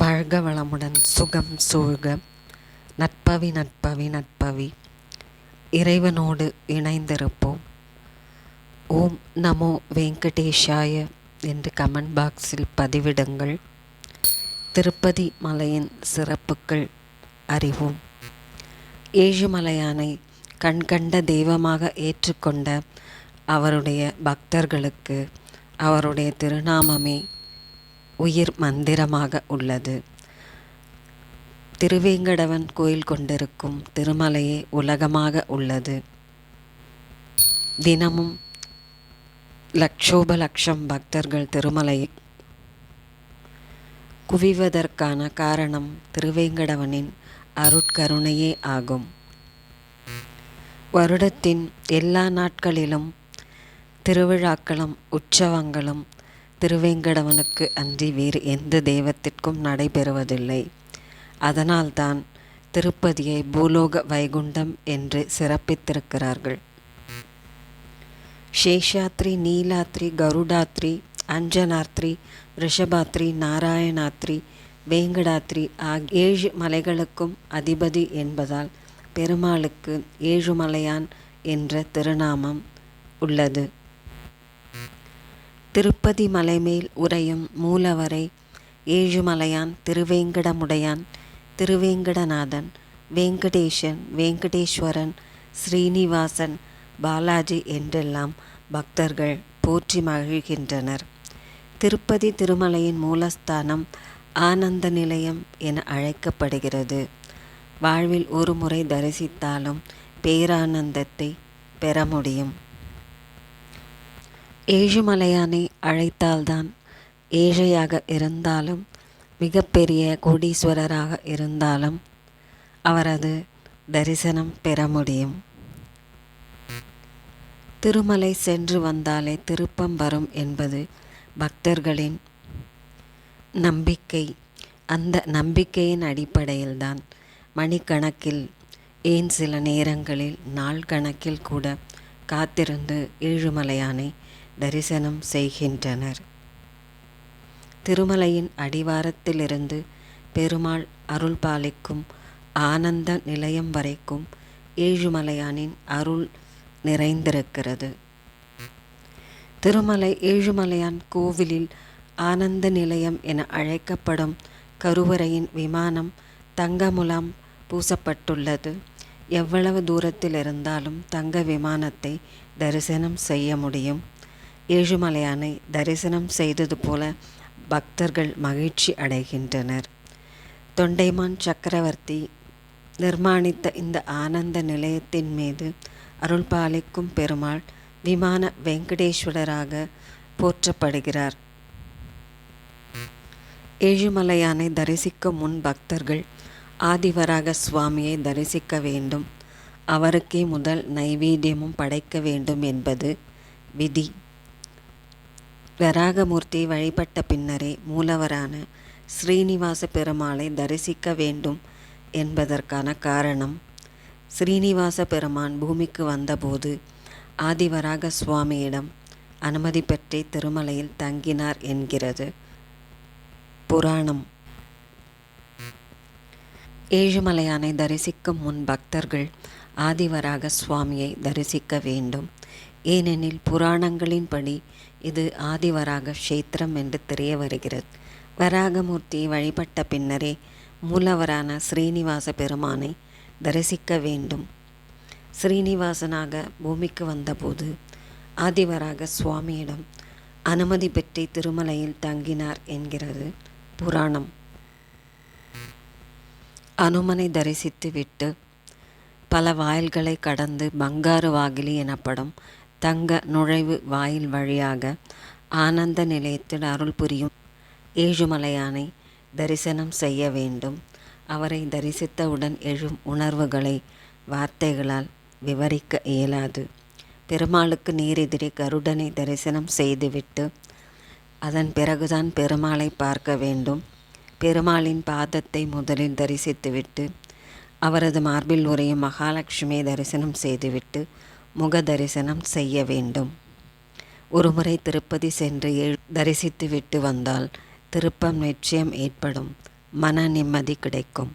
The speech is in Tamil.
வாழ்க வளமுடன், சுகம் சூழ்க. நட்பவி நட்பவி நட்பவி இறைவனோடு இணைந்திருப்போம். ஓம் நமோ வெங்கடேஷாய என்று கமெண்ட் பாக்ஸில் பதிவிடுங்கள். திருப்பதி மலையின் சிறப்புகள் அறிவோம். ஏழுமலையானை கண்கண்ட தெய்வமாக ஏற்றுக்கொண்ட அவருடைய பக்தர்களுக்கு அவருடைய திருநாமமே உயிர் மந்திரமாக உள்ளது. திருவேங்கடவன் கோயில் கொண்டிருக்கும் திருமலையே உலகமாக உள்ளது. தினமும் லட்சோபலட்சம் பக்தர்கள் திருமலை குவிவதற்கான காரணம் திருவேங்கடவனின் அருட்கருணையே ஆகும். வருடத்தின் எல்லா நாட்களிலும் திருவிழாக்களும் உற்சவங்களும் திருவேங்கடவனுக்கு அன்றி வேறு எந்த தெய்வத்திற்கும் நடைபெறுவதில்லை. அதனால்தான் திருப்பதியை பூலோக வைகுண்டம் என்று சிறப்பித்திருக்கிறார்கள். சேஷாத்ரி, நீலாத்ரி, கருடாத்ரி, அஞ்சனாத்ரி, ரிஷபாத்ரி, நாராயணாத்ரி, வேங்கடாத்ரி ஆகிய 7 மலைகளுக்கும் அதிபதி என்பதால் பெருமாளுக்கு ஏழுமலையான் என்ற திருநாமம் உள்ளது. திருப்பதி மலைமேல் உறையும் மூலவரை ஏழுமலையான், திருவேங்கடமுடையான், திருவேங்கடநாதன், வேங்கடேசன், வேங்கடேஸ்வரன், ஸ்ரீனிவாசன், பாலாஜி என்றெல்லாம் பக்தர்கள் போற்றி மகிழ்கின்றனர். திருப்பதி திருமலையின் மூலஸ்தானம் ஆனந்த நிலையம் என அழைக்கப்படுகிறது. வாழ்வில் ஒரு முறை தரிசித்தாலும் பேரானந்தத்தை பெற முடியும். ஏழுமலையானை அழைத்தால்தான் ஏழையாக இருந்தாலும் மிகப்பெரிய கோடீஸ்வரராக இருந்தாலும் அவரது தரிசனம் பெற முடியும். திருமலை சென்று வந்தாலே திருப்பம் வரும் என்பது பக்தர்களின் நம்பிக்கை. அந்த நம்பிக்கையின் அடிப்படையில்தான் மணிக்கணக்கில், ஏன் சில நேரங்களில் நாள் கணக்கில் கூட காத்திருந்து ஏழுமலையானை தரிசனம் செய்கின்றனர். திருமலையின் அடிவாரத்திலிருந்து பெருமாள் அருள் பாலிக்கும் ஆனந்த நிலையம் வரைக்கும் ஏழுமலையானின் அருள் நிறைந்திருக்கிறது. திருமலை ஏழுமலையான் கோவிலில் ஆனந்த நிலையம் என அழைக்கப்படும் கருவறையின் விமானம் தங்கமுலாம் பூசப்பட்டுள்ளது. எவ்வளவு தூரத்தில் இருந்தாலும் தங்க விமானத்தை தரிசனம் செய்ய முடியும். ஏழுமலையானை தரிசனம் செய்தது போல பக்தர்கள் மகிழ்ச்சி அடைகின்றனர். தொண்டைமான் சக்கரவர்த்தி நிர்மாணித்த இந்த ஆனந்த நிலையத்தின் மீது அருள் பாலிக்கும் பெருமாள் விமான வெங்கடேஸ்வரராக போற்றப்படுகிறார். ஏழுமலையானை தரிசிக்கும் முன் பக்தர்கள் ஆதிவராக சுவாமியை தரிசிக்க வேண்டும். அவருக்கே முதல் நைவேத்தியமும் படைக்க வேண்டும் என்பது விதி. வராகமூர்த்தியை வழிபட்ட பின்னரே மூலவரான ஸ்ரீனிவாச பெருமாளை தரிசிக்க வேண்டும் என்பதற்கான காரணம், ஸ்ரீனிவாச பெருமான் பூமிக்கு வந்தபோது ஆதிவராக சுவாமியிடம் அனுமதி பெற்றே திருமலையில் தங்கினார் என்கிறது புராணம். ஏழுமலையானை தரிசிக்கும் முன் பக்தர்கள் ஆதிவராக சுவாமியை தரிசிக்க வேண்டும். ஏனெனில் புராணங்களின்படி இது ஆதிவராக க்ஷேத்திரம் என்று தெரிய வருகிறது. வராகமூர்த்தியை வழிபட்ட பின்னரே மூலவரான ஸ்ரீனிவாச பெருமானை தரிசிக்க வேண்டும். ஸ்ரீனிவாசனாக பூமிக்கு வந்தபோது ஆதிவராக சுவாமியிடம் அனுமதி பெற்றே திருமலையில் தங்கினார் என்கிறது புராணம். அனுமனை தரிசித்து விட்டு பல வாயில்களை கடந்து பங்காரு வாகிலி எனப்படும் தங்க நுழைவு வாயில் வழியாக ஆனந்த நிலையத்தில் அருள் புரியும் ஏழுமலையானை தரிசனம் செய்ய வேண்டும். அவரை தரிசித்தவுடன் எழும் உணர்வுகளை வார்த்தைகளால் விவரிக்க இயலாது. பெருமாளுக்கு நேரெதிரே கருடனை தரிசனம் செய்துவிட்டு அதன் பிறகுதான் பெருமாளை பார்க்க வேண்டும். பெருமாளின் பாதத்தை முதலில் தரிசித்துவிட்டு அவரது மார்பில் உரையும் மகாலட்சுமியை தரிசனம் செய்துவிட்டு முக தரிசனம் செய்ய வேண்டும். ஒருமுறை திருப்பதி சென்று தரிசித்து விட்டு வந்தால் திருப்பம் நிச்சயம் ஏற்படும். மன நிம்மதி கிடைக்கும்.